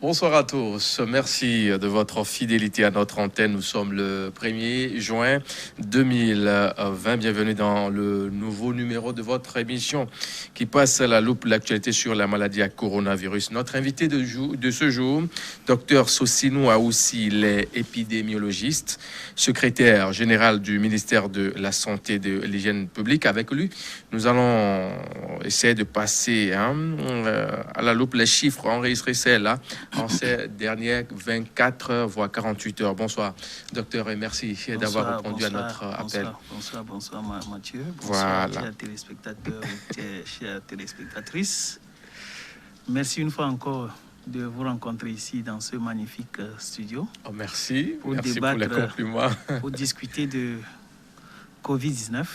Bonsoir à tous. Merci de votre fidélité à notre antenne. Nous sommes le 1er juin 2020. Bienvenue dans le nouveau numéro de votre émission qui passe à la loupe l'actualité sur la maladie à coronavirus. Notre invité de ce jour, Dr Sosinou Aoussi, il est épidémiologiste, secrétaire général du ministère de la Santé et de l'Hygiène publique. Avec lui, nous allons essayer de passer à la loupe les chiffres enregistrés celles-là en ces dernières 24 heures, voire 48 heures. Bonsoir, docteur, et merci d'avoir répondu à notre appel. Bonsoir, Mathieu. Bonsoir, chers téléspectateurs, chères téléspectatrices. Merci une fois encore de vous rencontrer ici dans ce magnifique studio. Oh, merci pour débattre, pour les compliments. Pour discuter de Covid-19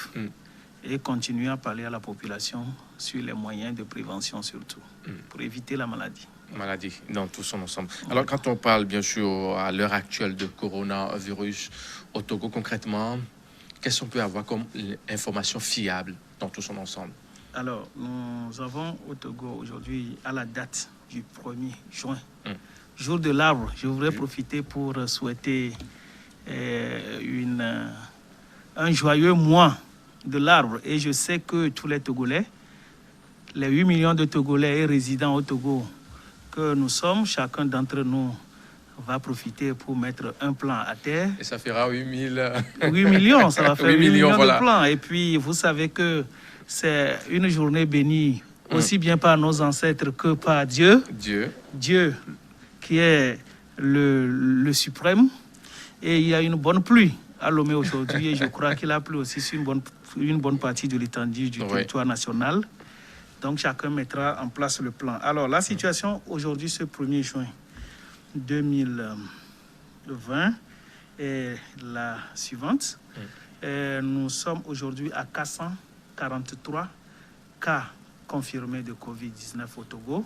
et continuer à parler à la population sur les moyens de prévention surtout, pour éviter la maladie dans tout son ensemble. Alors, quand on parle, bien sûr, à l'heure actuelle de coronavirus au Togo, concrètement, qu'est-ce qu'on peut avoir comme information fiable dans tout son ensemble? Alors, nous avons au Togo aujourd'hui, à la date du 1er juin, jour de l'arbre, je voudrais profiter pour souhaiter un joyeux mois de l'arbre. Et je sais que tous les Togolais, les 8 millions de Togolais et résidents au Togo que nous sommes, chacun d'entre nous va profiter pour mettre un plan à terre. Et ça fera 8 millions, ça va faire 8 millions voilà. de plans. Et puis, vous savez que c'est une journée bénie, aussi bien par nos ancêtres que par Dieu. Dieu qui est le suprême. Et il y a une bonne pluie à Lomé aujourd'hui. Et je crois qu'il a plu aussi sur une bonne partie de l'étendue du territoire national. Donc, chacun mettra en place le plan. Alors, la situation aujourd'hui, ce 1er juin 2020, est la suivante. Nous sommes aujourd'hui à 443 cas confirmés de Covid-19 au Togo.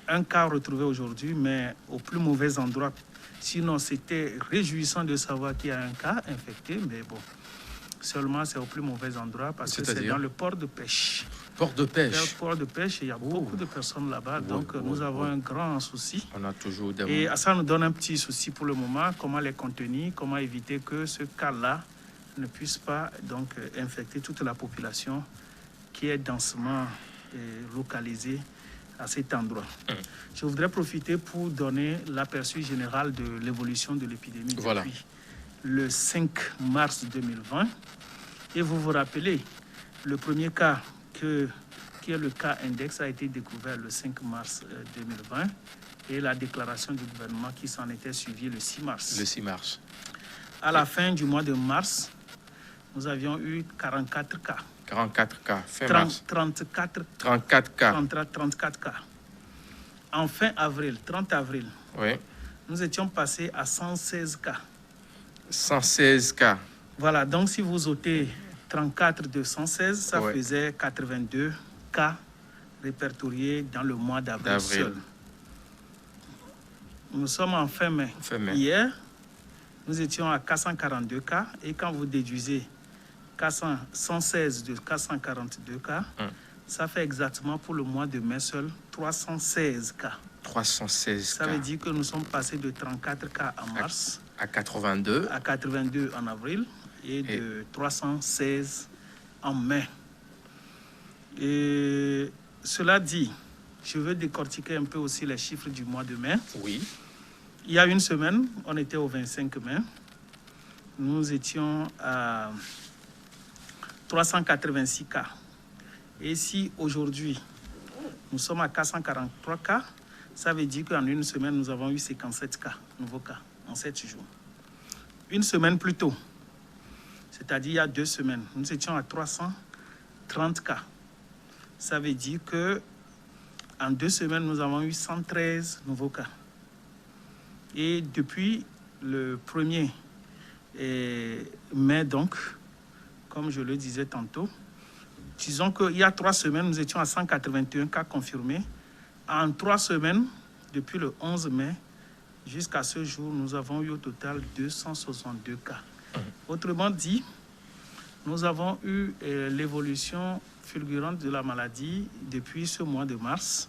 Un cas retrouvé aujourd'hui, mais au plus mauvais endroit. Sinon, c'était réjouissant de savoir qu'il y a un cas infecté, mais bon. Seulement, c'est au plus mauvais endroit parce que c'est dans le port de pêche. Port de pêche. Port de pêche, il y a beaucoup de personnes là-bas, donc nous avons un grand souci. On a toujours des... Et ça nous donne un petit souci pour le moment, comment les contenir, comment éviter que ce cas-là ne puisse pas donc infecter toute la population qui est densément localisée à cet endroit. Je voudrais profiter pour donner l'aperçu général de l'évolution de l'épidémie depuis le 5 mars 2020. Et vous vous rappelez, le premier cas qui est le cas index a été découvert le 5 mars 2020 et la déclaration du gouvernement qui s'en était suivie le 6 mars. Le 6 mars. À la fin du mois de mars, nous avions eu 44 cas. 44 cas, fin mars. 34 cas. 34 cas. En fin avril, 30 avril, nous étions passés à 116 cas. 116 cas. Voilà, donc si vous ôtez 34 de 116, ça faisait 82 cas répertoriés dans le mois d'avril seul. Nous sommes en fin mai. Hier, nous étions à 442 cas et quand vous déduisez 116 de 442 cas, ça fait exactement pour le mois de mai seul 316 cas. 316 cas. Ça veut dire que nous sommes passés de 34 cas en mars à 82 en avril et de 316 en mai. Et cela dit, je veux décortiquer un peu aussi les chiffres du mois de mai. Il y a une semaine, on était au 25 mai. Nous étions à 386 cas. Et si aujourd'hui, nous sommes à 443 cas, ça veut dire qu'en une semaine, nous avons eu 57 cas, nouveaux cas, en 7 jours. Une semaine plus tôt, c'est-à-dire il y a 2 semaines, nous étions à 330 cas. Ça veut dire qu'en 2 semaines, nous avons eu 113 nouveaux cas. Et depuis le 1er mai, donc, comme je le disais tantôt, disons qu'il y a 3 semaines, nous étions à 181 cas confirmés. En 3 semaines, depuis le 11 mai jusqu'à ce jour, nous avons eu au total 262 cas. Autrement dit, nous avons eu l'évolution fulgurante de la maladie depuis ce mois de mars.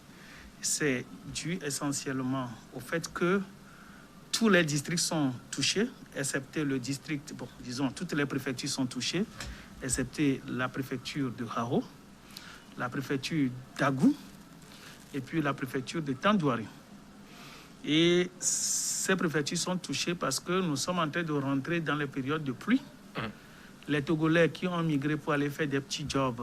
c'est dû essentiellement au fait que tous les districts sont touchés, excepté le district, bon, disons, toutes les préfectures sont touchées, excepté la préfecture de Haro, la préfecture d'Agou et puis la préfecture de Tandouari. Et ces préfectures sont touchées parce que nous sommes en train de rentrer dans les périodes de pluie. Les Togolais qui ont migré pour aller faire des petits jobs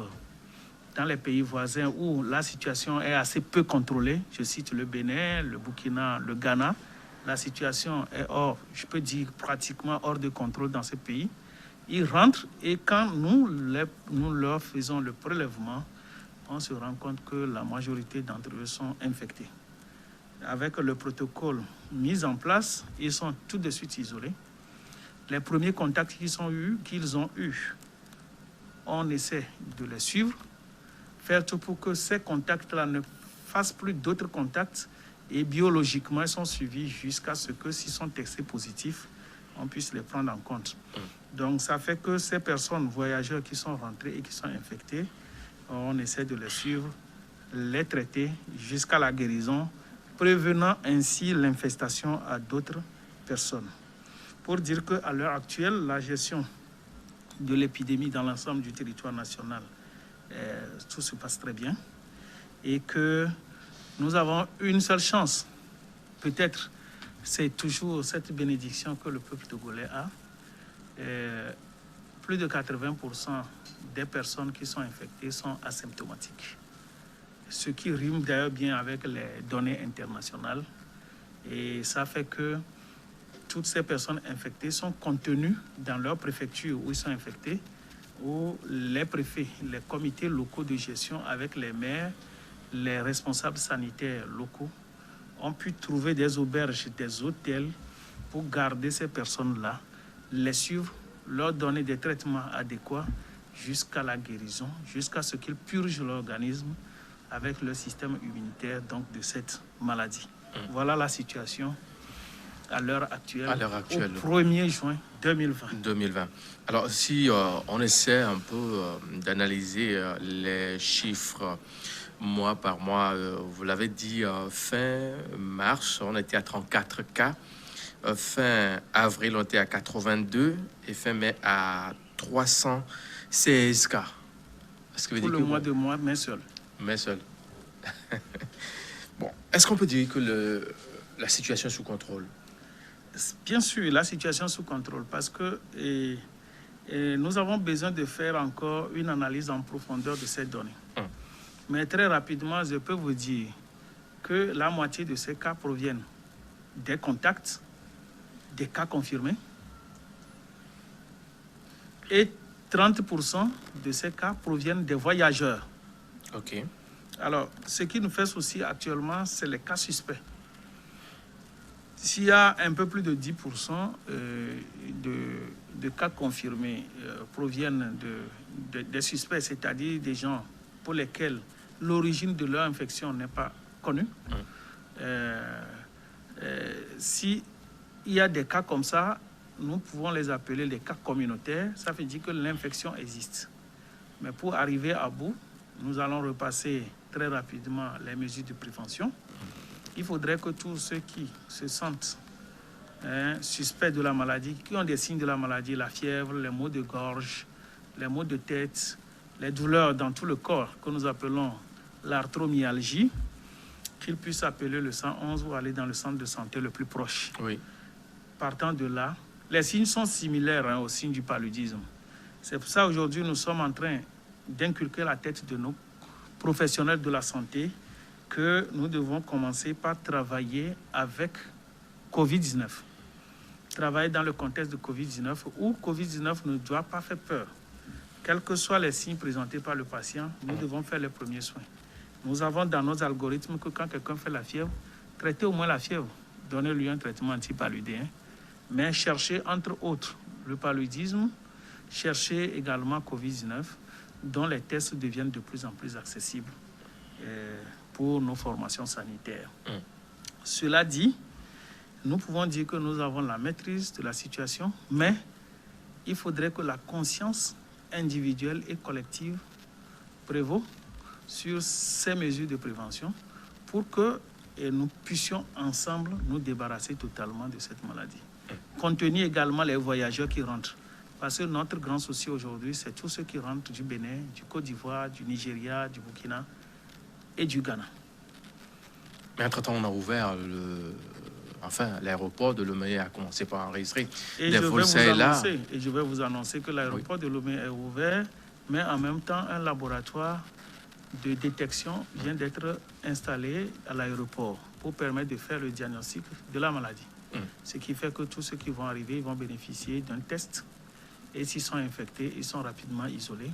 dans les pays voisins où la situation est assez peu contrôlée, je cite le Bénin, le Burkina, le Ghana, la situation est je peux dire pratiquement hors de contrôle dans ces pays. Ils rentrent et quand nous leur faisons le prélèvement, on se rend compte que la majorité d'entre eux sont infectés. Avec le protocole mis en place, ils sont tout de suite isolés. Les premiers contacts qu'ils ont eus, on essaie de les suivre, faire tout pour que ces contacts-là ne fassent plus d'autres contacts et biologiquement, ils sont suivis jusqu'à ce que, s'ils sont testés positifs, on puisse les prendre en compte. Donc, ça fait que ces personnes, voyageurs qui sont rentrés et qui sont infectés, on essaie de les suivre, les traiter jusqu'à la guérison, prévenant ainsi l'infestation à d'autres personnes. Pour dire qu'à l'heure actuelle, la gestion de l'épidémie dans l'ensemble du territoire national, tout se passe très bien et que nous avons une seule chance. Peut-être c'est toujours cette bénédiction que le peuple togolais a. Plus de 80% des personnes qui sont infectées sont asymptomatiques. Ce qui rime d'ailleurs bien avec les données internationales. Et ça fait que toutes ces personnes infectées sont contenues dans leur préfecture où ils sont infectés, où les préfets, les comités locaux de gestion avec les maires, les responsables sanitaires locaux ont pu trouver des auberges, des hôtels pour garder ces personnes-là, les suivre, leur donner des traitements adéquats jusqu'à la guérison, jusqu'à ce qu'ils purgent l'organisme avec le système immunitaire donc, de cette maladie. Voilà la situation à l'heure actuelle, au 1er juin 2020. Alors, si on essaie un peu d'analyser les chiffres mois par mois, vous l'avez dit, fin mars, on était à 34 cas. Fin avril, on était à 82 et fin mai à 316 cas. Est-ce que vous dites que de mois, mais seul. Mais seul. Bon, est-ce qu'on peut dire que la situation est sous contrôle? Bien sûr, la situation est sous contrôle parce que nous avons besoin de faire encore une analyse en profondeur de ces données. Mais très rapidement, je peux vous dire que la moitié de ces cas proviennent des contacts, des cas confirmés, et 30% de ces cas proviennent des voyageurs. OK. Alors, ce qui nous fait souci actuellement, c'est les cas suspects. S'il y a un peu plus de 10% de cas confirmés proviennent des suspects, c'est-à-dire des gens pour lesquels l'origine de leur infection n'est pas connue. S'il y a des cas comme ça, nous pouvons les appeler les cas communautaires. Ça veut dire que l'infection existe. Mais pour arriver à bout, nous allons repasser très rapidement les mesures de prévention. Il faudrait que tous ceux qui se sentent suspects de la maladie, qui ont des signes de la maladie, la fièvre, les maux de gorge, les maux de tête, les douleurs dans tout le corps, que nous appelons l'arthromyalgie, qu'ils puissent appeler le 111 ou aller dans le centre de santé le plus proche. Oui. Partant de là, les signes sont similaires aux signes du paludisme. C'est pour ça aujourd'hui nous sommes en train d'inculquer la tête de nos professionnels de la santé que nous devons commencer par travailler avec Covid-19. Travailler dans le contexte de Covid-19 où Covid-19 ne doit pas faire peur. Quels que soient les signes présentés par le patient, nous devons faire les premiers soins. Nous avons dans nos algorithmes que quand quelqu'un fait la fièvre, traitez au moins la fièvre, donnez-lui un traitement antipaludéen, mais cherchez entre autres le paludisme, cherchez également Covid-19, dont les tests deviennent de plus en plus accessibles pour nos formations sanitaires. Cela dit, nous pouvons dire que nous avons la maîtrise de la situation, mais il faudrait que la conscience individuelle et collective prévaut sur ces mesures de prévention pour que nous puissions ensemble nous débarrasser totalement de cette maladie. Contenir également les voyageurs qui rentrent. Parce que notre grand souci aujourd'hui, c'est tous ceux qui rentrent du Bénin, du Côte d'Ivoire, du Nigeria, du Burkina et du Ghana. Mais entre-temps, on a ouvert l'aéroport de Lomé a commencé par enregistrer des vols là. Et je vais vous annoncer que l'aéroport de Lomé est ouvert, mais en même temps, un laboratoire de détection vient d'être installé à l'aéroport pour permettre de faire le diagnostic de la maladie. Ce qui fait que tous ceux qui vont arriver vont bénéficier d'un test. Et s'ils sont infectés, ils sont rapidement isolés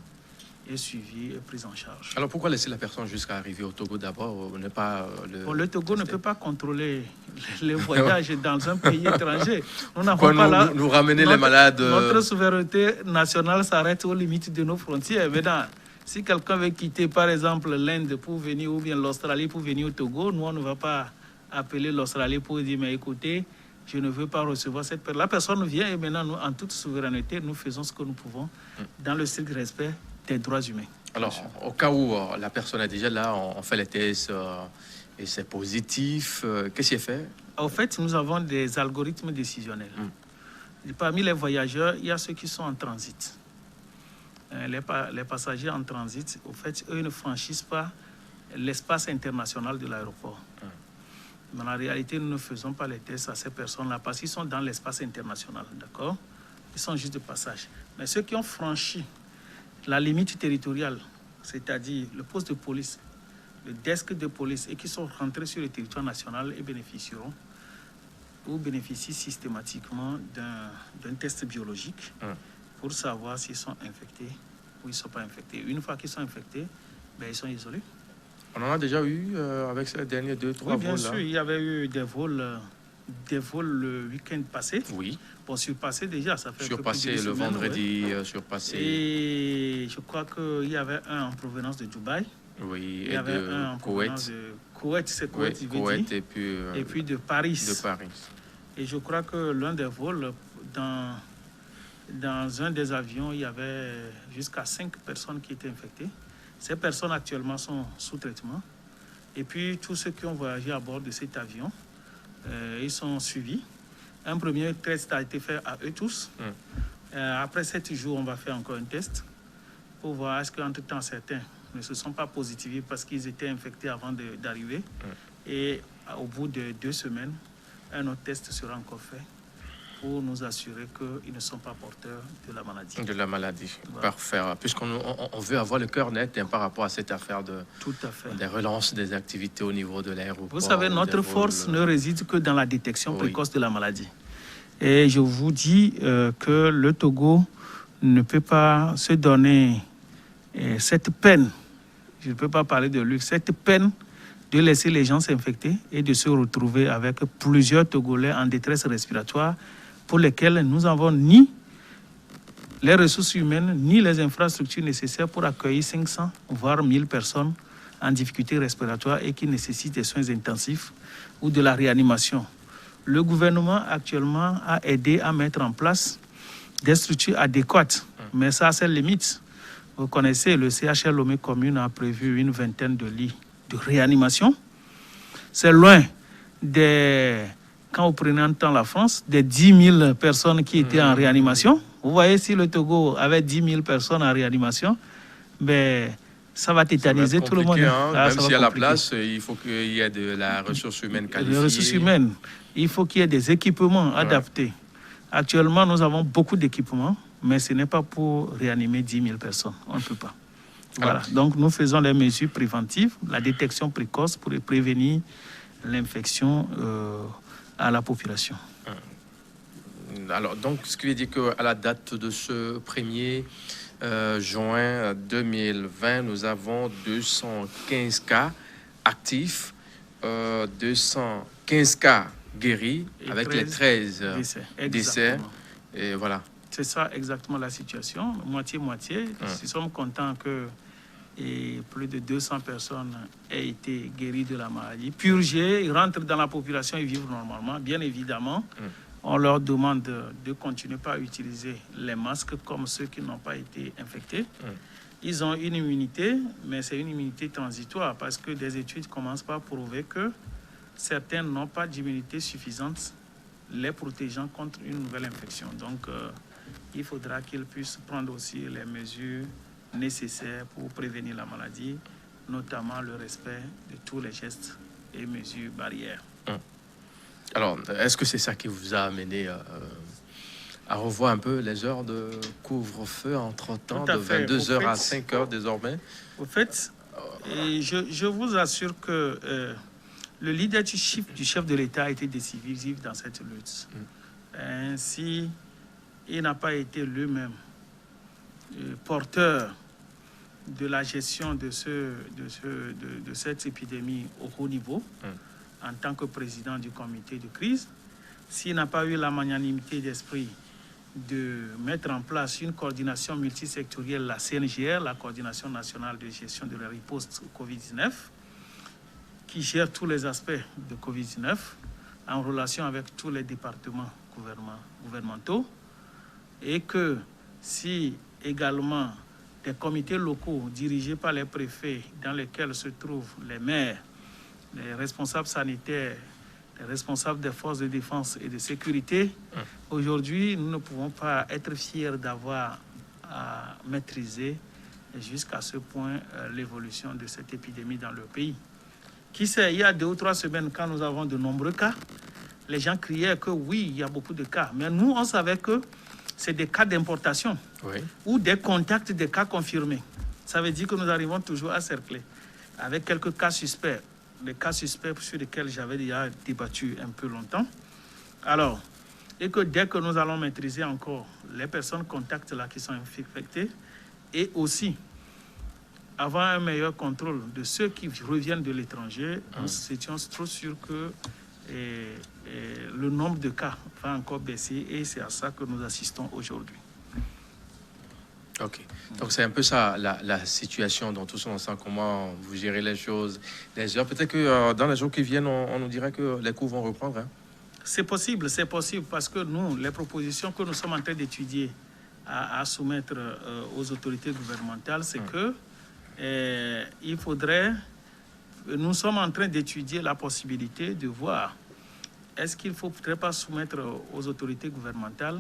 et suivis et pris en charge. Alors pourquoi laisser la personne jusqu'à arriver au Togo d'abord, ne pas le Togo ne peut pas contrôler les voyages dans un pays étranger. Nous n'avons pas nous ramener les malades. Notre souveraineté nationale s'arrête aux limites de nos frontières. Maintenant, si quelqu'un veut quitter, par exemple, l'Inde pour venir, ou bien l'Australie pour venir au Togo, nous, on ne va pas appeler l'Australie pour dire, mais écoutez, je ne veux pas recevoir cette personne. La personne vient et maintenant, nous, en toute souveraineté, nous faisons ce que nous pouvons dans le strict respect des droits humains. Alors, au cas où la personne est déjà là, on fait les tests et c'est positif, qu'est-ce qui est fait? En fait, nous avons des algorithmes décisionnels. Et parmi les voyageurs, il y a ceux qui sont en transit. Les passagers en transit, au fait, eux ne franchissent pas l'espace international de l'aéroport. Mais en réalité, nous ne faisons pas les tests à ces personnes-là parce qu'ils sont dans l'espace international, d'accord? Ils sont juste de passage. Mais ceux qui ont franchi la limite territoriale, c'est-à-dire le poste de police, le desk de police, et qui sont rentrés sur le territoire national et bénéficieront ou bénéficient systématiquement d'un test biologique pour savoir s'ils sont infectés ou ils ne sont pas infectés. Une fois qu'ils sont infectés, ils sont isolés. On en a déjà eu avec ces derniers 2-3 vols. Oui, bien sûr, il y avait eu des vols le week-end passé. Oui. Bon, surpassé déjà, ça fait surpassé le vendredi, surpassé. Et je crois qu'il y avait un en provenance de Dubaï. Oui, il y avait un en provenance de Koweït, c'est Koweït, et puis de Paris. De Paris. Et je crois que l'un des vols, dans un des avions, il y avait jusqu'à 5 personnes qui étaient infectées. Ces personnes actuellement sont sous traitement. Et puis tous ceux qui ont voyagé à bord de cet avion, ils sont suivis. Un premier test a été fait à eux tous. Après 7 jours, on va faire encore un test pour voir est-ce qu'entre-temps certains ne se sont pas positivés parce qu'ils étaient infectés avant d'arriver. Et au bout de 2 semaines, un autre test sera encore fait pour nous assurer qu'ils ne sont pas porteurs de la maladie. De la maladie, voilà. Parfait. Puisqu'on veut avoir le cœur net par rapport à cette affaire des relances des activités au niveau de l'aéroport. Vous savez, notre force ne réside que dans la détection précoce de la maladie. Et je vous dis que le Togo ne peut pas se donner cette peine, je ne peux pas parler de luxe, cette peine de laisser les gens s'infecter et de se retrouver avec plusieurs Togolais en détresse respiratoire pour lesquels nous n'avons ni les ressources humaines ni les infrastructures nécessaires pour accueillir 500 voire 1000 personnes en difficulté respiratoire et qui nécessitent des soins intensifs ou de la réanimation. Le gouvernement actuellement a aidé à mettre en place des structures adéquates, mais ça a ses limites. Vous connaissez, le CHR Lomé Commune a prévu une vingtaine de lits de réanimation. C'est loin quand vous prenez en temps la France, des 10 000 personnes qui étaient en réanimation. Vous voyez, si le Togo avait 10 000 personnes en réanimation, ça va tétaniser tout le monde. Même s'il y a la place, il faut qu'il y ait de la ressource humaine qualifiée. Les ressources humaines, il faut qu'il y ait des équipements adaptés. Actuellement, nous avons beaucoup d'équipements, mais ce n'est pas pour réanimer 10 000 personnes. On ne peut pas. Voilà. Donc, nous faisons les mesures préventives, la détection précoce pour prévenir l'infection à la population. Alors, donc, ce qui veut dire qu'à la date de ce 1er juin 2020, nous avons 215 cas actifs, 215 cas guéris, et avec 13 les 13 décès. Et voilà. C'est ça exactement la situation, moitié-moitié. Nous sommes contents que plus de 200 personnes aient été guéries de la maladie, purgées, ils rentrent dans la population et vivent normalement. Bien évidemment, on leur demande de continuer pas à utiliser les masques comme ceux qui n'ont pas été infectés. ils ont une immunité, mais c'est une immunité transitoire parce que des études commencent par prouver que certains n'ont pas d'immunité suffisante les protégeant contre une nouvelle infection. Donc, il faudra qu'ils puissent prendre aussi les mesures nécessaires pour prévenir la maladie, notamment le respect de tous les gestes et mesures barrières. Alors, est-ce que c'est ça qui vous a amené à revoir un peu les heures de couvre-feu entre-temps, de 22h à 5h désormais? Au fait, je vous assure que le leadership du chef de l'État a été décisif dans cette lutte. Ainsi, il n'a pas été lui-même porteur de la gestion de cette épidémie au haut niveau, en tant que président du comité de crise, s'il n'a pas eu la magnanimité d'esprit de mettre en place une coordination multisectorielle, la CNGR, la Coordination nationale de gestion de la riposte au Covid-19, qui gère tous les aspects de Covid-19 en relation avec tous les départements gouvernementaux, et que si également des comités locaux dirigés par les préfets dans lesquels se trouvent les maires, les responsables sanitaires, les responsables des forces de défense et de sécurité, aujourd'hui, nous ne pouvons pas être fiers d'avoir à maîtriser jusqu'à ce point l'évolution de cette épidémie dans le pays. Qui sait, il y a 2 ou 3 semaines, quand nous avons de nombreux cas, les gens criaient que oui, il y a beaucoup de cas. Mais nous, on savait que c'est des cas d'importation ou des contacts des cas confirmés. Ça veut dire que nous arrivons toujours à cercler avec quelques cas suspects, les cas suspects sur lesquels j'avais déjà débattu un peu longtemps. Alors, et que dès que nous allons maîtriser encore les personnes contacts là qui sont infectées, et aussi avoir un meilleur contrôle de ceux qui reviennent de l'étranger, nous étions trop sûrs que le nombre de cas va encore baisser, et c'est à ça que nous assistons aujourd'hui. Ok, donc c'est un peu ça la situation dans tout son ensemble, comment vous gérez les choses, les heures. Peut-être que dans les jours qui viennent, on nous dirait que les cours vont reprendre. C'est possible, parce que nous, les propositions que nous sommes en train d'étudier à soumettre aux autorités gouvernementales, c'est que il faudrait, nous sommes en train d'étudier la possibilité de voir, est-ce qu'il ne faudrait pas soumettre aux autorités gouvernementales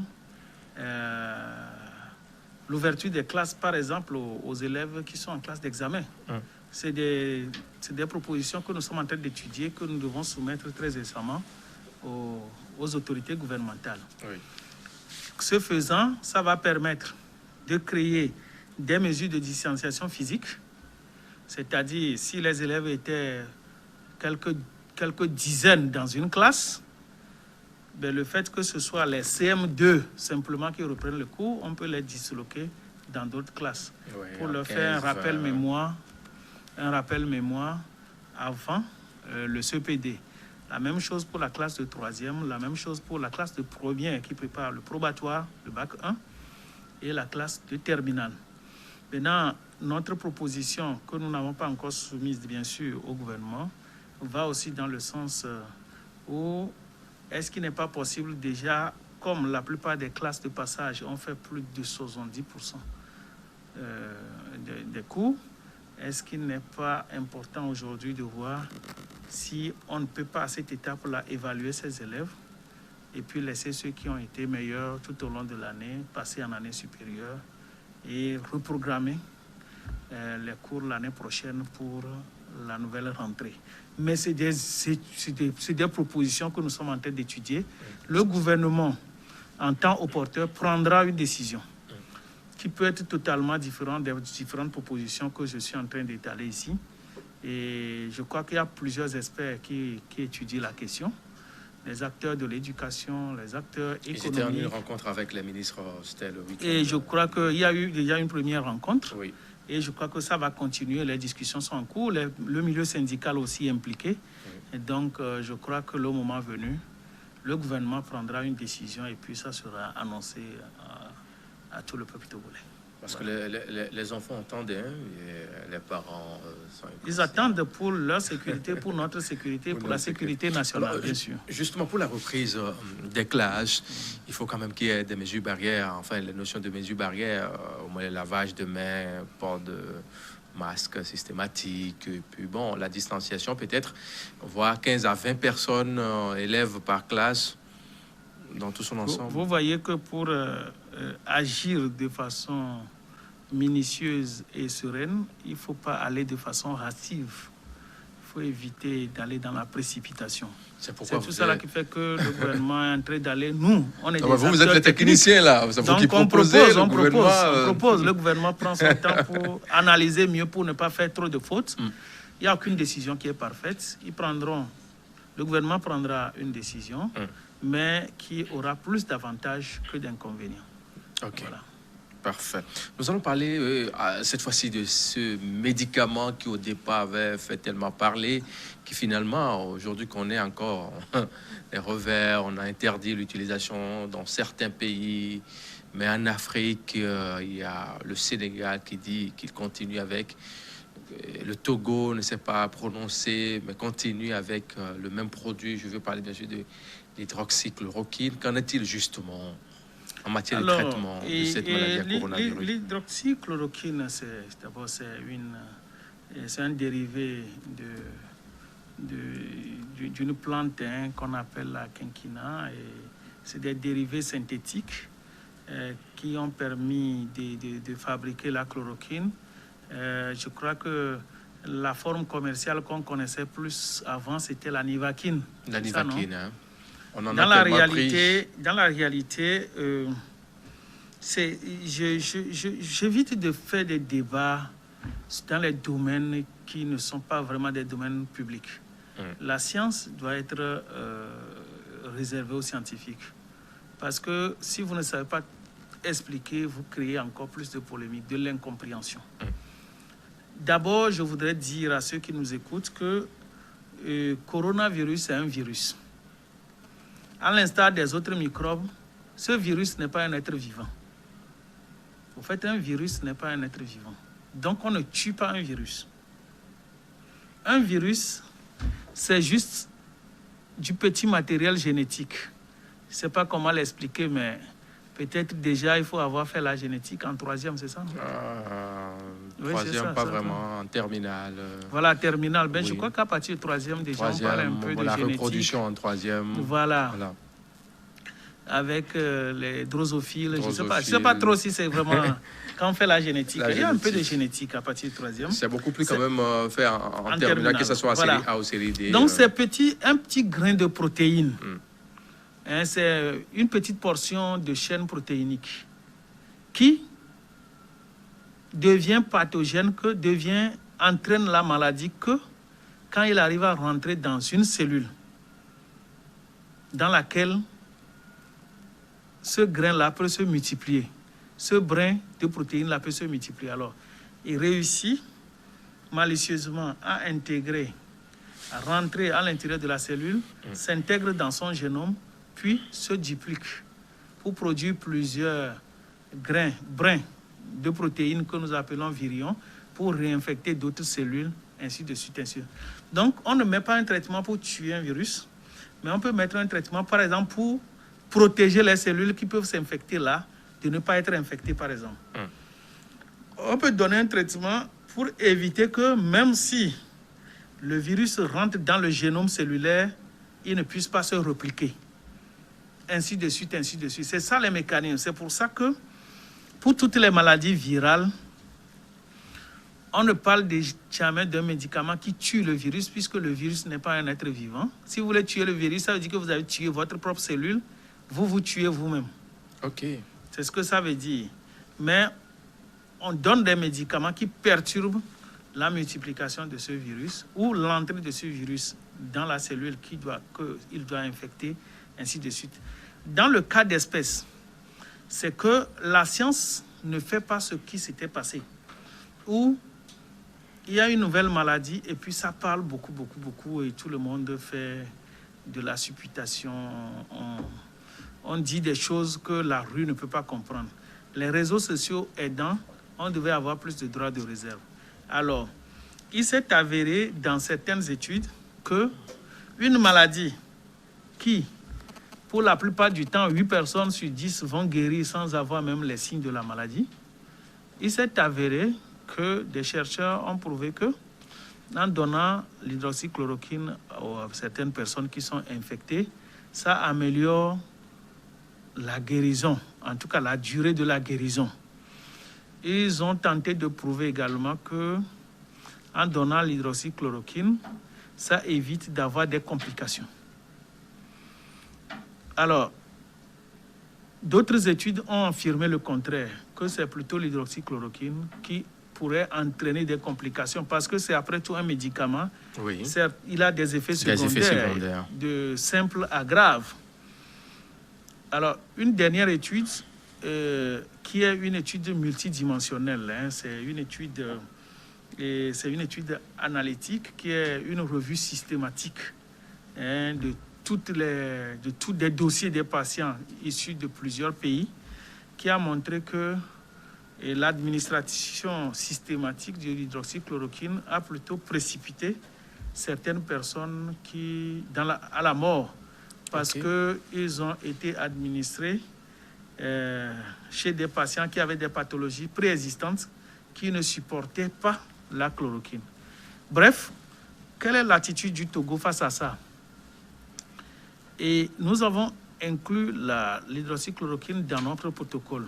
l'ouverture des classes, par exemple, aux élèves qui sont en classe d'examen. C'est des propositions que nous sommes en train d'étudier, que nous devons soumettre très récemment aux autorités gouvernementales. Ce faisant, ça va permettre de créer des mesures de distanciation physique, c'est-à-dire si les élèves étaient quelques dizaines dans une classe, ben, le fait que ce soit les CM2 simplement qui reprennent le cours, on peut les disloquer dans d'autres classes pour leur faire un rappel mémoire avant le CPD. La même chose pour la classe de 3e, la même chose pour la classe de première qui prépare le probatoire, le bac 1, et la classe de terminale. Maintenant, notre proposition, que nous n'avons pas encore soumise, bien sûr, au gouvernement, va aussi dans le sens où est-ce qu'il n'est pas possible déjà, comme la plupart des classes de passage ont fait plus de 70% des cours, est-ce qu'il n'est pas important aujourd'hui de voir si on ne peut pas à cette étape-là évaluer ces élèves et puis laisser ceux qui ont été meilleurs tout au long de l'année passer en année supérieure et reprogrammer les cours l'année prochaine pour la nouvelle rentrée. Mais c'est des propositions que nous sommes en train d'étudier. Le gouvernement, en temps opportun, prendra une décision qui peut être totalement différente des différentes propositions que je suis en train d'étaler ici. Et je crois qu'il y a plusieurs experts qui étudient la question. Les acteurs de l'éducation, les acteurs économiques. C'était en une rencontre avec les ministres, c'était le week-end. Et je crois qu'il y a eu déjà une première rencontre. Oui. Et je crois que ça va continuer. Les discussions sont en cours. Le milieu syndical aussi est impliqué. Et donc, je crois que le moment venu, le gouvernement prendra une décision et puis ça sera annoncé à tout le peuple togolais. Parce que les enfants entendent, hein, et les parents sont... Ils attendent pour leur sécurité, pour notre sécurité, pour la sécurité nationale, alors, bien sûr. Justement, pour la reprise des classes, il faut quand même qu'il y ait des mesures barrières, enfin, les notions de mesures barrières, au moins le lavage de mains, port de masque systématique, et puis bon, la distanciation peut-être, voire 15 à 20 personnes, élèves par classe, dans tout son ensemble. Vous voyez que pour agir de façon minutieuse et sereine, il ne faut pas aller de façon hâtive. Il faut éviter d'aller dans la précipitation. C'est tout ça là qui fait que le gouvernement est en train d'aller. Nous, on est des vous êtes les techniciens là. Donc on propose. Le gouvernement prend son temps pour analyser mieux, pour ne pas faire trop de fautes. Il n'y a aucune décision qui est parfaite. Le gouvernement prendra une décision, mais qui aura plus d'avantages que d'inconvénients. Ok. Voilà. Parfait. Nous allons parler cette fois-ci de ce médicament qui au départ avait fait tellement parler, qui finalement, aujourd'hui qu'on est encore les revers, on a interdit l'utilisation dans certains pays, mais en Afrique, il y a le Sénégal qui dit qu'il continue avec, le Togo ne s'est pas prononcé, mais continue avec le même produit. Je veux parler bien sûr de l'hydroxychloroquine. Qu'en est-il justement en matière de traitement de cette maladie à coronavirus? L'hydroxychloroquine, c'est un dérivé d'une plante qu'on appelle la quinquina. C'est des dérivés synthétiques qui ont permis de fabriquer la chloroquine. Je crois que la forme commerciale qu'on connaissait plus avant, c'était la nivaquine. La nivaquine, hein? Dans la réalité, j'évite de faire des débats dans les domaines qui ne sont pas vraiment des domaines publics. La science doit être réservée aux scientifiques. Parce que si vous ne savez pas expliquer, vous créez encore plus de polémiques, de l'incompréhension. D'abord, je voudrais dire à ceux qui nous écoutent que coronavirus est un virus. À l'instar des autres microbes, ce virus n'est pas un être vivant. En fait, un virus n'est pas un être vivant. Donc, on ne tue pas un virus. Un virus, c'est juste du petit matériel génétique. Je ne sais pas comment l'expliquer, mais peut-être déjà, il faut avoir fait la génétique en 3e, c'est ça? Oui, 3e, pas vraiment, en terminale. Voilà, terminale. Ben, oui. Je crois qu'à partir du 3e, déjà, on parle un peu de la génétique. Reproduction en 3e. Voilà. Avec les drosophiles. Je ne sais pas trop si c'est vraiment... Quand on fait la génétique, il y a un peu de génétique à partir du 3e. C'est beaucoup plus quand même fait en terminale, que ce soit en série A ou série D. Donc, c'est un petit grain de protéines. C'est une petite portion de chaîne protéinique qui devient pathogène, entraîne la maladie que quand il arrive à rentrer dans une cellule dans laquelle ce grain-là peut se multiplier. Ce brin de protéines-là peut se multiplier. Alors, il réussit malicieusement à intégrer, à rentrer à l'intérieur de la cellule, s'intègre dans son génome, puis se duplique pour produire plusieurs brins de protéines que nous appelons virions pour réinfecter d'autres cellules, ainsi de suite, ainsi de suite. Donc, on ne met pas un traitement pour tuer un virus, mais on peut mettre un traitement, par exemple, pour protéger les cellules qui peuvent s'infecter là, de ne pas être infectées, par exemple. On peut donner un traitement pour éviter que, même si le virus rentre dans le génome cellulaire, il ne puisse pas se répliquer. Ainsi de suite, ainsi de suite. C'est ça les mécanismes. C'est pour ça que, pour toutes les maladies virales, on ne parle jamais d'un médicament qui tue le virus, puisque le virus n'est pas un être vivant. Si vous voulez tuer le virus, ça veut dire que vous avez tué votre propre cellule, vous tuez vous-même. Ok. C'est ce que ça veut dire. Mais on donne des médicaments qui perturbent la multiplication de ce virus ou l'entrée de ce virus dans la cellule qu'il doit infecter, ainsi de suite. Dans le cas d'espèce, c'est que la science ne fait pas ce qui s'était passé. Où il y a une nouvelle maladie et puis ça parle beaucoup et tout le monde fait de la supputation. On dit des choses que la rue ne peut pas comprendre. les réseaux sociaux aidant, on devait avoir plus de droits de réserve. Alors, il s'est avéré dans certaines études que une maladie qui, pour la plupart du temps, 8 personnes sur 10 vont guérir sans avoir même les signes de la maladie, il s'est avéré que des chercheurs ont prouvé que en donnant l'hydroxychloroquine à certaines personnes qui sont infectées, ça améliore la guérison, en tout cas la durée de la guérison. Ils ont tenté de prouver également que en donnant l'hydroxychloroquine, ça évite d'avoir des complications. Alors, d'autres études ont affirmé le contraire, que c'est plutôt l'hydroxychloroquine qui pourrait entraîner des complications parce que c'est après tout un médicament. Oui. Certes, il a des effets secondaires, de simple à grave. Alors, une dernière étude qui est une étude multidimensionnelle, hein, c'est une étude analytique qui est une revue systématique hein, de tous les dossiers des patients issus de plusieurs pays qui a montré que l'administration systématique de l'hydroxychloroquine a plutôt précipité certaines personnes à la mort parce qu'ils ont été administrés chez des patients qui avaient des pathologies préexistantes qui ne supportaient pas la chloroquine. Bref, quelle est l'attitude du Togo face à ça? Et nous avons inclus l'hydroxychloroquine dans notre protocole.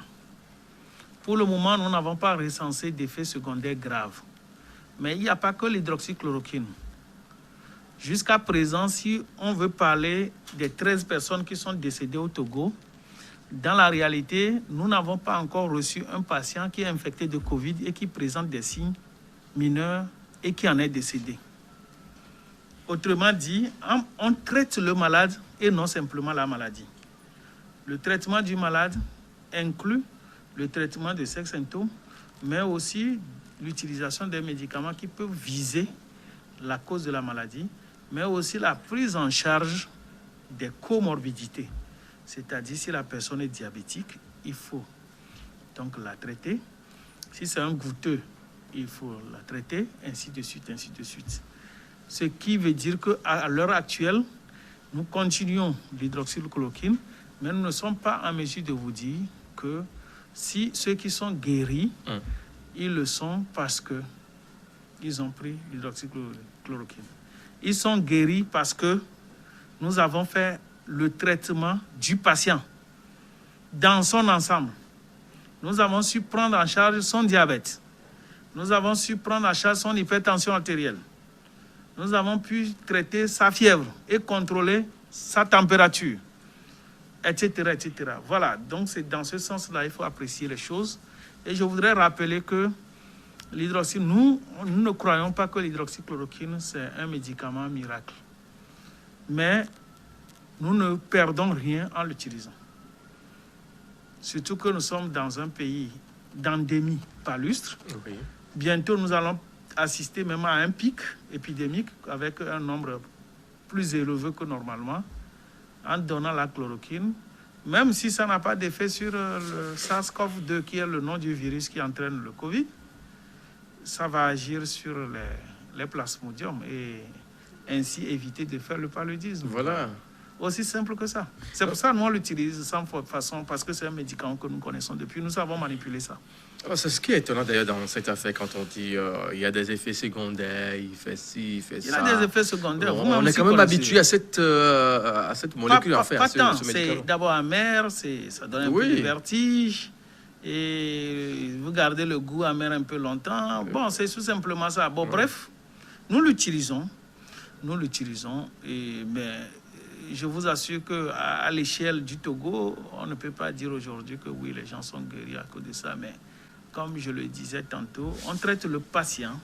Pour le moment, nous n'avons pas recensé d'effets secondaires graves. Mais il n'y a pas que l'hydroxychloroquine. Jusqu'à présent, si on veut parler des 13 personnes qui sont décédées au Togo, dans la réalité, nous n'avons pas encore reçu un patient qui est infecté de Covid et qui présente des signes mineurs et qui en est décédé. Autrement dit, on traite le malade et non simplement la maladie. Le traitement du malade inclut le traitement de ces symptômes, mais aussi l'utilisation des médicaments qui peuvent viser la cause de la maladie, mais aussi la prise en charge des comorbidités. C'est-à-dire, si la personne est diabétique, il faut donc la traiter. Si c'est un goutteux, il faut la traiter, ainsi de suite, ainsi de suite. Ce qui veut dire qu'à l'heure actuelle, nous continuons l'hydroxychloroquine, mais nous ne sommes pas en mesure de vous dire que si ceux qui sont guéris, ils le sont parce qu'ils ont pris l'hydroxychloroquine. Ils sont guéris parce que nous avons fait le traitement du patient dans son ensemble. Nous avons su prendre en charge son diabète. Nous avons su prendre en charge son hypertension artérielle. Nous avons pu traiter sa fièvre et contrôler sa température, etc., etc. Voilà, donc c'est dans ce sens-là il faut apprécier les choses. Et je voudrais rappeler que nous ne croyons pas que l'hydroxychloroquine, c'est un médicament miracle. Mais nous ne perdons rien en l'utilisant. Surtout que nous sommes dans un pays d'endémie palustre. Oui. Bientôt, nous allons assister même à un pic épidémique avec un nombre plus élevé que normalement en donnant la chloroquine, même si ça n'a pas d'effet sur le SARS-CoV-2 qui est le nom du virus qui entraîne le Covid, ça va agir sur les plasmodiums et ainsi éviter de faire le paludisme. Voilà. Aussi simple que ça. C'est pour ça que nous on l'utilise sans façon, parce que c'est un médicament que nous connaissons depuis. Nous savons manipuler ça. Alors, c'est ce qui est étonnant d'ailleurs dans cette affaire quand on dit il y a des effets secondaires, il fait ci, il fait ça. Il y a des effets secondaires. On est quand même habitué à cette molécule en fait. Pas tant. C'est d'abord amer, ça donne un peu de vertige. Et vous gardez le goût amer un peu longtemps. Bon, c'est tout simplement ça. Bon, bref, nous l'utilisons. Mais je vous assure qu'à l'échelle du Togo, on ne peut pas dire aujourd'hui que oui, les gens sont guéris à cause de ça. Mais comme je le disais tantôt, on traite le patient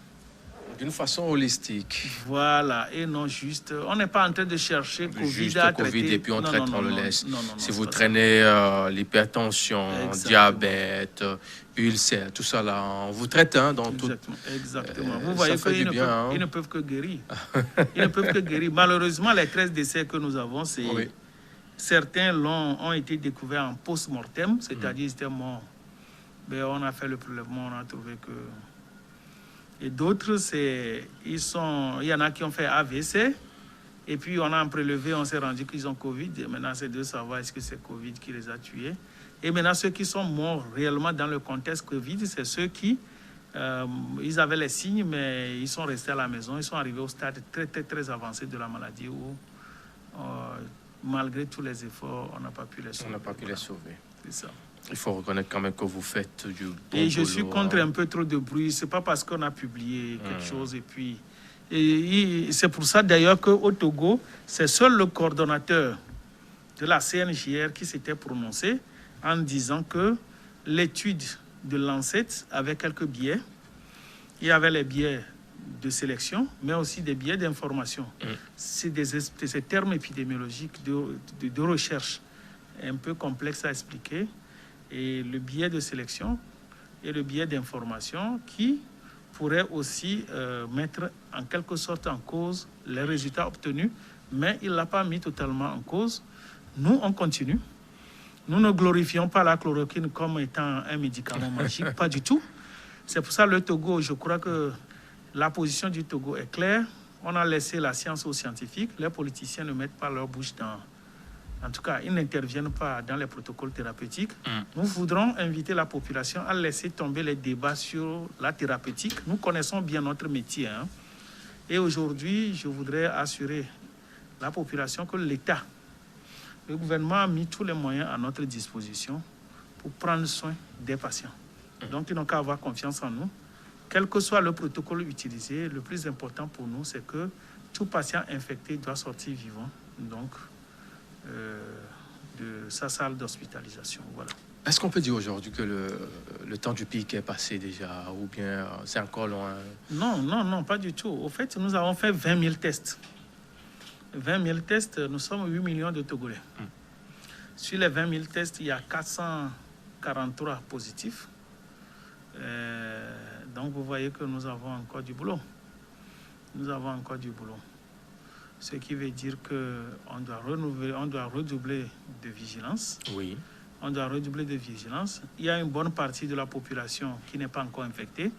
d'une façon holistique. Voilà, et non juste... On n'est pas en train de chercher Covid à traiter. Et puis on le laisse. Si vous traînez l'hypertension, diabète, ulcère, tout ça là, on vous traite dans tout. Exactement. Vous voyez qu'ils ne peuvent que guérir. Ils ne peuvent que guérir. Malheureusement, les 13 décès que nous avons, certains ont été découverts en post-mortem, c'est-à-dire qu'ils étaient morts Ben, on a fait le prélèvement, on a trouvé que... Et d'autres, il y en a qui ont fait AVC, et puis on a prélevé, on s'est rendu qu'ils ont Covid, et maintenant c'est de savoir est-ce que c'est Covid qui les a tués. Et maintenant, ceux qui sont morts réellement dans le contexte Covid, c'est ceux qui, ils avaient les signes, mais ils sont restés à la maison, ils sont arrivés au stade très, très, très avancé de la maladie où, malgré tous les efforts, on n'a pas pu les sauver. On n'a pas pu les sauver. C'est ça. Il faut reconnaître quand même que vous faites du bon Et je boulot, suis contre un peu trop de bruit. C'est pas parce qu'on a publié quelque chose et puis... Et c'est pour ça d'ailleurs qu'au Togo, c'est seul le coordonnateur de la CNJR qui s'était prononcé en disant que l'étude de Lancet avait quelques biais. Il y avait les biais de sélection, mais aussi des biais d'information. C'est des termes épidémiologiques de recherche un peu complexes à expliquer. Et le biais de sélection et le biais d'information qui pourrait aussi mettre en quelque sorte en cause les résultats obtenus, mais il ne l'a pas mis totalement en cause. Nous, on continue. Nous ne glorifions pas la chloroquine comme étant un médicament magique, pas du tout. C'est pour ça le Togo, je crois que la position du Togo est claire. On a laissé la science aux scientifiques. Les politiciens ne mettent pas leur bouche dans... En tout cas, ils n'interviennent pas dans les protocoles thérapeutiques. Nous voudrons inviter la population à laisser tomber les débats sur la thérapeutique. Nous connaissons bien notre métier. Et aujourd'hui, je voudrais assurer la population que l'État, le gouvernement a mis tous les moyens à notre disposition pour prendre soin des patients. Donc, ils n'ont qu'à avoir confiance en nous. Quel que soit le protocole utilisé, le plus important pour nous, c'est que tout patient infecté doit sortir vivant. Donc, de sa salle d'hospitalisation. Voilà. Est-ce qu'on peut dire aujourd'hui que le temps du pic est passé déjà, ou bien c'est encore loin? Non, pas du tout. Au fait, nous avons fait 20 000 tests. 20 000 tests, nous sommes 8 millions de Togolais. Sur les 20 000 tests, il y a 443 positifs. Donc, vous voyez que nous avons encore du boulot. Ce qui veut dire qu'on doit redoubler de vigilance. Oui. On doit redoubler de vigilance. Il y a une bonne partie de la population qui n'est pas encore infectée.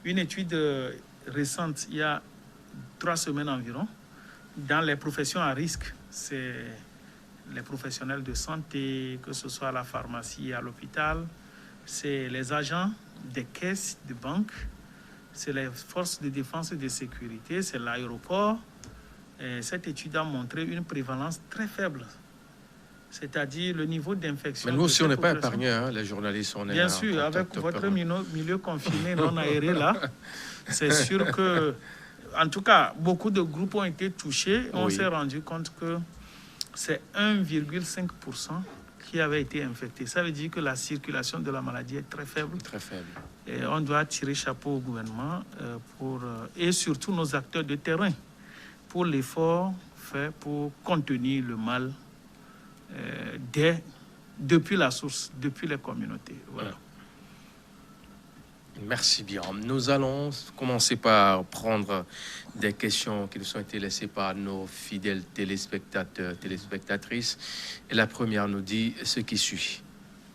Une étude récente, il y a 3 semaines environ, dans les professions à risque, c'est les professionnels de santé, que ce soit à la pharmacie, à l'hôpital, c'est les agents des caisses de banque, c'est les forces de défense et de sécurité, c'est l'aéroport. Cette étude a montré une prévalence très faible. C'est-à-dire le niveau d'infection. Mais nous aussi, on n'est pas épargnés, hein, les journalistes. On est bien sûr, avec votre milieu confiné, non aéré là, c'est sûr que, en tout cas, beaucoup de groupes ont été touchés. On s'est rendu compte que c'est 1,5% qui avait été infecté. Ça veut dire que la circulation de la maladie est très faible. Très faible. Et on doit tirer chapeau au gouvernement et surtout nos acteurs de terrain pour l'effort fait pour contenir le mal depuis la source, depuis les communautés. Voilà. Merci bien. Nous allons commencer par prendre des questions qui nous ont été laissées par nos fidèles téléspectateurs, téléspectatrices. Et la première nous dit ce qui suit.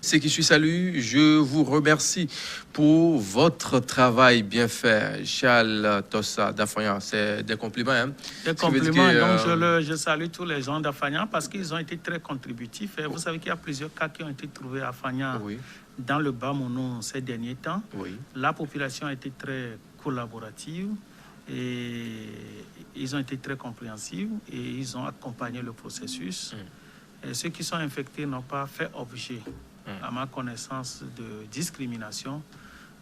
Ce qui suit, salut, je vous remercie pour votre travail bien fait. Charles Tossa d'Afagnan, c'est des compliments. Hein? Des compliments, donc je salue tous les gens d'Afagnan parce qu'ils ont été très contributifs. Et vous savez qu'il y a plusieurs cas qui ont été trouvés à Afagnan dans le Bas-Mono ces derniers temps. Oui. La population a été très collaborative et ils ont été très compréhensifs et ils ont accompagné le processus. Et ceux qui sont infectés n'ont pas fait objet, à ma connaissance, de discrimination.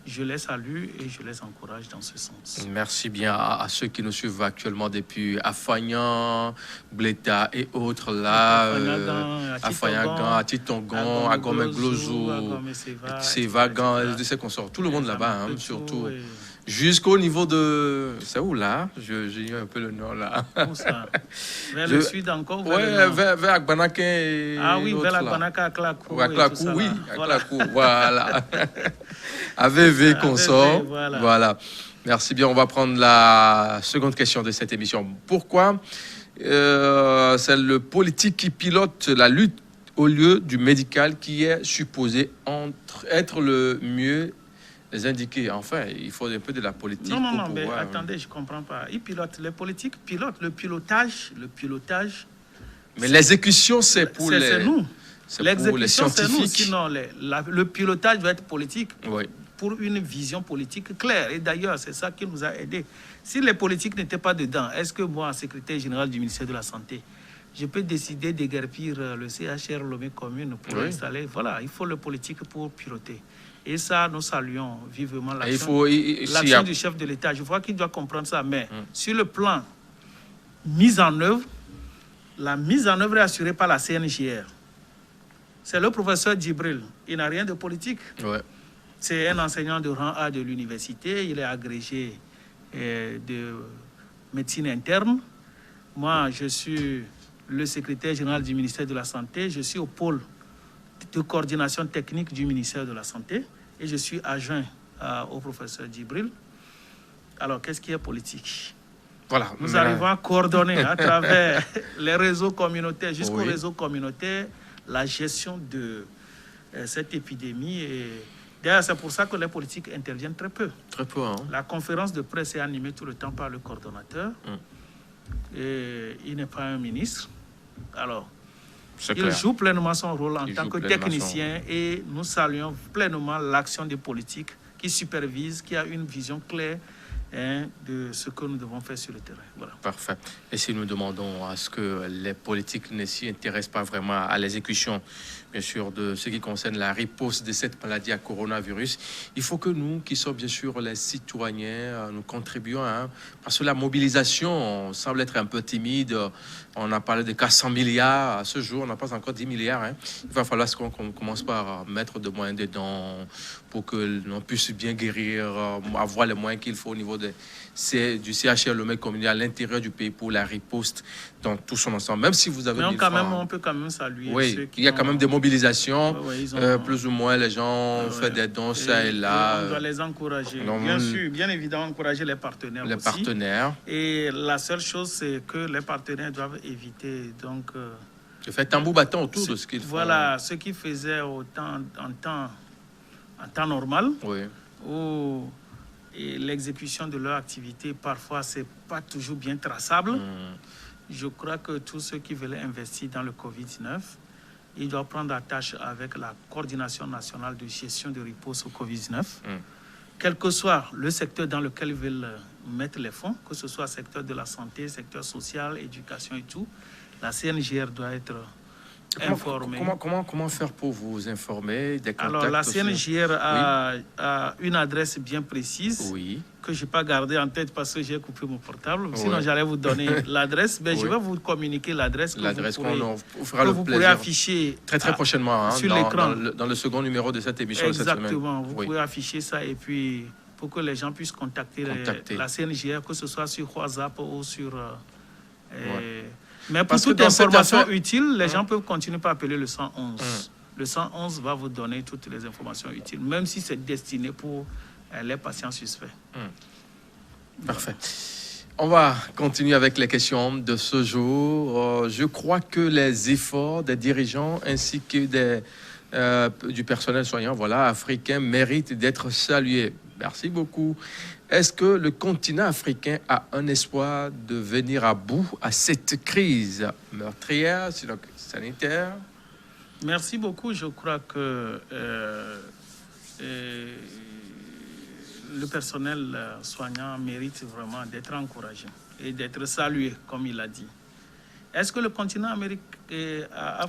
Je les salue et je les encourage dans ce sens. Merci bien à ceux qui nous suivent actuellement depuis Afagnan, Bleta et autres là. Afagnan, à Titongon, à Gomé-Glozou, Sévagan, de ces consorts. Tout le monde là-bas, hein, surtout. Jusqu'au niveau de... C'est où là? J'ai eu un peu le nom là. Où ça? Vers le sud encore? Oui, vers Agbanaké. Ah oui, vers Agbanaké, Aklakou. Aklakou, oui, Aklakou, voilà. AVV consort. Voilà. Merci bien. On va prendre la seconde question de cette émission. Pourquoi c'est le politique qui pilote la lutte au lieu du médical qui est supposé être le mieux indiqué. Enfin, il faut un peu de la politique Non, pour mais pouvoir... attendez, je ne comprends pas. Ils pilotent, les politiques pilotent. Le pilotage... Mais l'exécution, c'est pour c'est nous. C'est pour les L'exécution, c'est nous. scientifiques. Sinon, le pilotage doit être politique. Oui. Pour une vision politique claire. Et d'ailleurs, c'est ça qui nous a aidés. Si les politiques n'étaient pas dedans, est-ce que moi, secrétaire général du ministère de la Santé, je peux décider d'égarpir le CHR Lomé commune pour l'installer? Voilà, il faut le politique pour piloter. Et ça, nous saluons vivement l'action du chef de l'État. Je crois qu'il doit comprendre ça. Mais sur le plan mise en œuvre, la mise en œuvre est assurée par la CNJR. C'est le professeur Djibril. Il n'a rien de politique. Ouais. C'est un enseignant de rang A de l'université. Il est agrégé de médecine interne. Moi, je suis le secrétaire général du ministère de la Santé. Je suis au pôle de coordination technique du ministère de la Santé. Et je suis adjoint au professeur Djibril. Alors, qu'est-ce qui est politique? Voilà. Nous arrivons à coordonner à travers les réseaux communautaires jusqu'au réseau communautaire la gestion de cette épidémie. Et d'ailleurs, c'est pour ça que les politiques interviennent très peu. Très peu, hein. La conférence de presse est animée tout le temps par le coordonnateur. Et il n'est pas un ministre. Alors, il joue pleinement son rôle en tant que technicien et nous saluons pleinement l'action des politiques qui supervisent, qui a une vision claire de ce que nous devons faire sur le terrain. Voilà. Parfait. Et si nous demandons à ce que les politiques ne s'y intéressent pas vraiment à l'exécution, bien sûr, de ce qui concerne la riposte de cette maladie à coronavirus, il faut que nous, qui sommes bien sûr les citoyens, nous contribuons, parce que la mobilisation semble être un peu timide. On a parlé de 400 milliards à ce jour, on n'a pas encore 10 milliards. Il va falloir qu'on commence par mettre des moyens dedans pour que l'on puisse bien guérir, avoir les moyens qu'il faut au niveau du CHR Lomé communal à l'intérieur du pays pour la riposte dans tout son ensemble. Même si vous avez on peut quand même saluer ceux qui il y a quand même des mobilisations, plus ou moins les gens ont fait des dons ça et là. On doit les encourager. Bien sûr, bien évidemment, encourager les partenaires aussi. Et la seule chose, c'est que les partenaires doivent éviter donc... de faire tambour battant autour de ce qu'ils font. Voilà, ce qu'ils faisaient en temps normal, où l'exécution de leur activité, parfois, c'est pas toujours bien traçable. Je crois que tous ceux qui veulent investir dans le Covid-19, ils doivent prendre attache avec la coordination nationale de gestion de riposte au Covid-19. Quel que soit le secteur dans lequel ils veulent mettre les fonds, que ce soit le secteur de la santé, secteur social, éducation et tout, la CNJR doit être informée. Comment faire pour vous informer des contacts? Alors, la CNJR a une adresse bien précise que je n'ai pas gardée en tête parce que j'ai coupé mon portable. Sinon, j'allais vous donner l'adresse. Mais je vais vous communiquer l'adresse que vous pourrez afficher très prochainement sur l'écran. Dans le second numéro de cette émission. Exactement. Vous pouvez afficher ça et puis pour que les gens puissent contacter la CNJR, que ce soit sur WhatsApp ou sur... Mais pour toute information utile, les gens peuvent continuer par appeler le 111. Le 111 va vous donner toutes les informations utiles, même si c'est destiné pour les patients suspects. Parfait. On va continuer avec les questions de ce jour. Je crois que les efforts des dirigeants ainsi que du personnel soignant africain méritent d'être salués. Merci beaucoup. Est-ce que le continent africain a un espoir de venir à bout à cette crise meurtrière, sanitaire? Merci beaucoup. Je crois que le personnel soignant mérite vraiment d'être encouragé et d'être salué, comme il a dit. Est-ce que le continent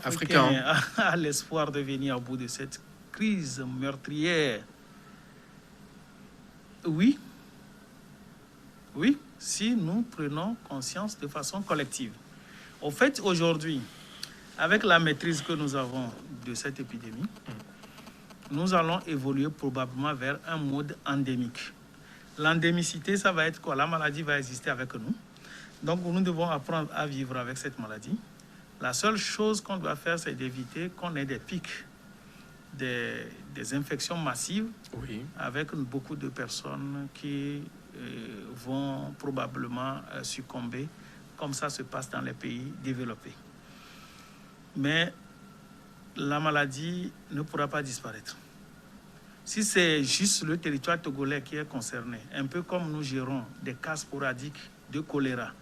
africain a l'espoir de venir à bout de cette crise meurtrière? Oui. Oui, si nous prenons conscience de façon collective. Au fait, aujourd'hui, avec la maîtrise que nous avons de cette épidémie, nous allons évoluer probablement vers un mode endémique. L'endémicité, ça va être quoi? La maladie va exister avec nous. Donc, nous devons apprendre à vivre avec cette maladie. La seule chose qu'on doit faire, c'est d'éviter qu'on ait des pics, des infections massives, avec beaucoup de personnes qui vont probablement succomber, comme ça se passe dans les pays développés. Mais la maladie ne pourra pas disparaître. Si c'est juste le territoire togolais qui est concerné, un peu comme nous gérons des cas sporadiques de choléra,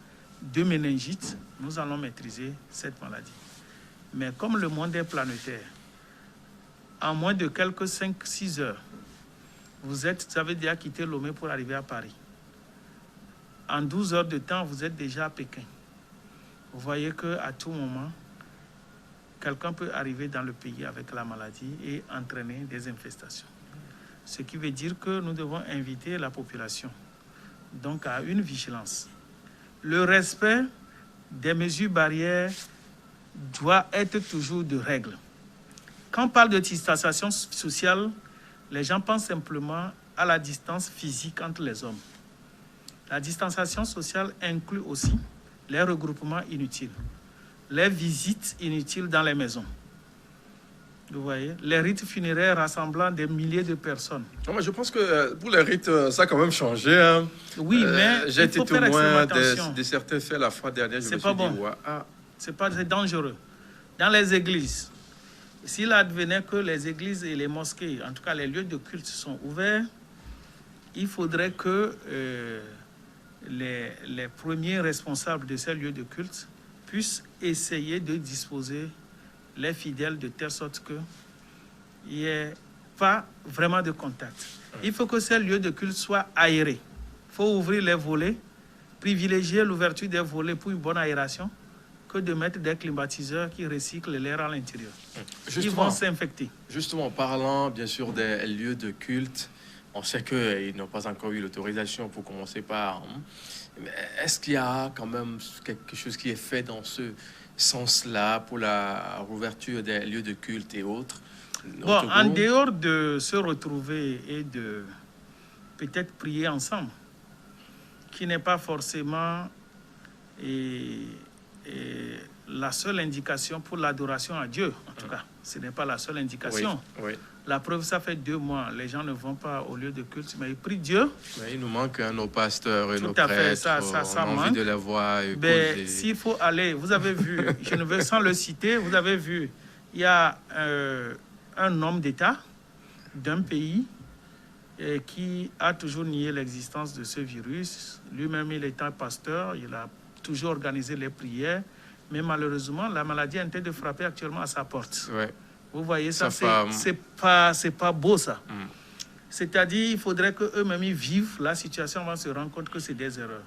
de méningite, nous allons maîtriser cette maladie. Mais comme le monde est planétaire, en moins de quelques 5-6 heures, vous avez déjà quitté Lomé pour arriver à Paris. En 12 heures de temps, vous êtes déjà à Pékin. Vous voyez qu'à tout moment, quelqu'un peut arriver dans le pays avec la maladie et entraîner des infestations. Ce qui veut dire que nous devons inviter la population donc à une vigilance. Le respect des mesures barrières doit être toujours de règle. Quand on parle de distanciation sociale, les gens pensent simplement à la distance physique entre les hommes. La distanciation sociale inclut aussi les regroupements inutiles, les visites inutiles dans les maisons. Vous voyez, les rites funéraires rassemblant des milliers de personnes. Non, mais je pense que pour les rites, ça a quand même changé. Hein. Oui, mais j'ai été témoin de certains faits la fois dernière. C'est pas bon. C'est dangereux. Dans les églises, s'il advenait que les églises et les mosquées, en tout cas les lieux de culte sont ouverts, il faudrait que les premiers responsables de ces lieux de culte puissent essayer de disposer les fidèles de telle sorte qu'il n'y ait pas vraiment de contact. Il faut que ces lieux de culte soient aérés. Il faut ouvrir les volets, privilégier l'ouverture des volets pour une bonne aération que de mettre des climatiseurs qui recyclent l'air à l'intérieur. Ils vont s'infecter. Justement, parlant bien sûr des lieux de culte, on sait qu'ils n'ont pas encore eu l'autorisation pour commencer par... Mais est-ce qu'il y a quand même quelque chose qui est fait dans ce sens-là pour la rouverture des lieux de culte et autres? Bon, en dehors de se retrouver et de peut-être prier ensemble, qui n'est pas forcément la seule indication pour l'adoration à Dieu, en tout cas, ce n'est pas la seule indication. Oui. La preuve, ça fait 2 mois, les gens ne vont pas au lieu de culte, mais ils prient Dieu. Mais il nous manque nos pasteurs et tout nos à prêtres. Fait, ça on a envie manque. de les voir. S'il faut aller, vous avez vu, je ne veux sans le citer, vous avez vu, il y a un homme d'État d'un pays qui a toujours nié l'existence de ce virus. Lui-même, il est un pasteur, il a toujours organisé les prières, mais malheureusement, la maladie est en train de frapper actuellement à sa porte. Ouais. Vous voyez, ça c'est pas beau, ça. C'est-à-dire, il faudrait qu'eux-mêmes ils vivent la situation avant de se rendre compte que c'est des erreurs.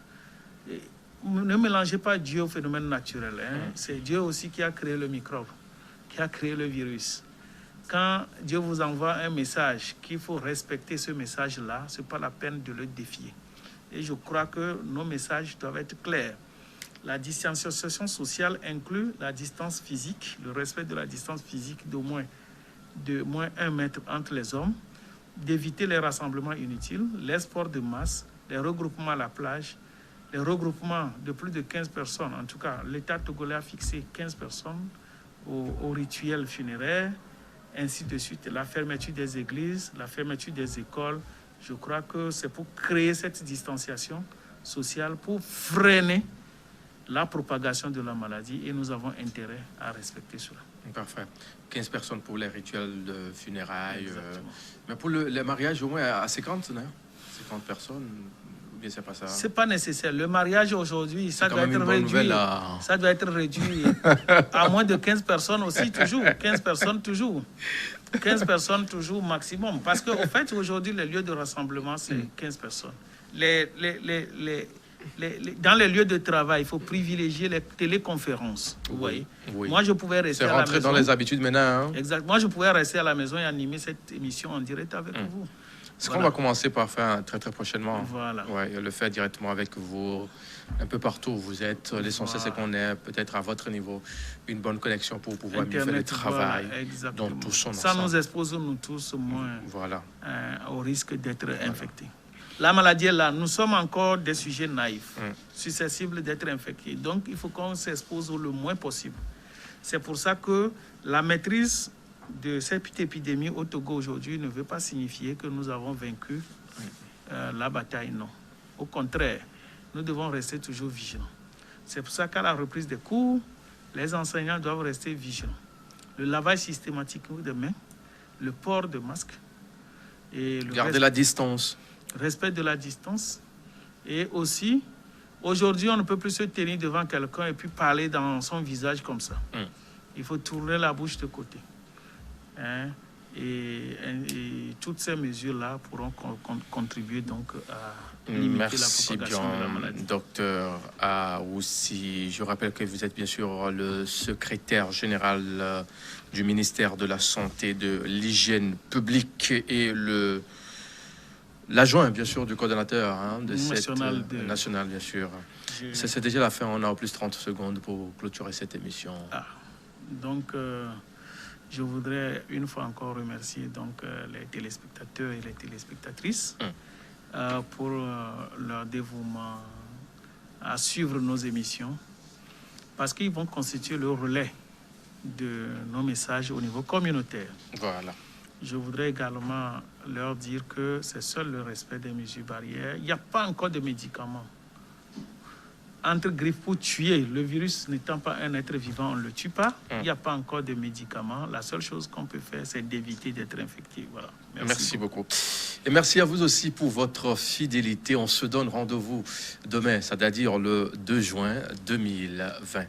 Et ne mélangez pas Dieu au phénomène naturel. C'est Dieu aussi qui a créé le microbe, qui a créé le virus. Quand Dieu vous envoie un message, qu'il faut respecter ce message-là, ce n'est pas la peine de le défier. Et je crois que nos messages doivent être clairs. La distanciation sociale inclut la distance physique, le respect de la distance physique de moins 1 mètre entre les hommes, d'éviter les rassemblements inutiles, les sports de masse, les regroupements à la plage, les regroupements de plus de 15 personnes. En tout cas, l'État togolais a fixé 15 personnes au rituel funéraire, ainsi de suite. La fermeture des églises, la fermeture des écoles. Je crois que c'est pour créer cette distanciation sociale, pour freiner la propagation de la maladie, et nous avons intérêt à respecter cela. Parfait. 15 personnes pour les rituels de funérailles. Mais pour les mariages, au moins à 50, non? 50 personnes, ou bien c'est pas ça? C'est pas nécessaire. Le mariage aujourd'hui, ça doit être réduit. Ça doit être réduit à moins de 15 personnes aussi, toujours. 15 personnes toujours. 15 personnes toujours maximum. Parce qu'au fait, aujourd'hui, les lieux de rassemblement, c'est 15 personnes. Dans les lieux de travail, il faut privilégier les téléconférences. Vous voyez. Oui. Moi, je pouvais rester à la maison. C'est rentré dans les habitudes maintenant. Hein? Exact. Moi, je pouvais rester à la maison et animer cette émission en direct avec vous. Ce qu'on va commencer par faire très très prochainement. Voilà. Ouais, le faire directement avec vous, un peu partout où vous êtes. L'essentiel, c'est qu'on ait peut-être à votre niveau une bonne connexion pour pouvoir mieux faire le travail dans tout son ensemble. Ça nous expose, nous tous, moins au risque d'être infectés. La maladie est là. Nous sommes encore des sujets naïfs, susceptibles d'être infectés. Donc, il faut qu'on s'expose le moins possible. C'est pour ça que la maîtrise de cette épidémie au Togo aujourd'hui ne veut pas signifier que nous avons vaincu la bataille, non. Au contraire, nous devons rester toujours vigilants. C'est pour ça qu'à la reprise des cours, les enseignants doivent rester vigilants. le lavage systématique des mains, le port de masque, et garder la distance. Respect de la distance. Et aussi, aujourd'hui, on ne peut plus se tenir devant quelqu'un et puis parler dans son visage comme ça. Il faut tourner la bouche de côté. Hein? Et toutes ces mesures-là pourront contribuer donc à limiter la propagation de la maladie. Docteur Aoussi, je rappelle que vous êtes bien sûr le secrétaire général du ministère de la Santé, de l'Hygiène publique et l'adjoint bien sûr du coordonnateur de national bien sûr. C'est déjà la fin, on a en plus 30 secondes pour clôturer cette émission. Donc je voudrais une fois encore remercier donc les téléspectateurs et les téléspectatrices pour leur dévouement à suivre nos émissions parce qu'ils vont constituer le relais de nos messages au niveau communautaire. Voilà. Je voudrais également leur dire que c'est seul le respect des mesures barrières. Il n'y a pas encore de médicaments. Entre grippe pour tuer, le virus n'étant pas un être vivant, on ne le tue pas. Il n'y a pas encore de médicaments. La seule chose qu'on peut faire, c'est d'éviter d'être infecté. Voilà. Merci beaucoup. Et merci à vous aussi pour votre fidélité. On se donne rendez-vous demain, c'est-à-dire le 2 juin 2020.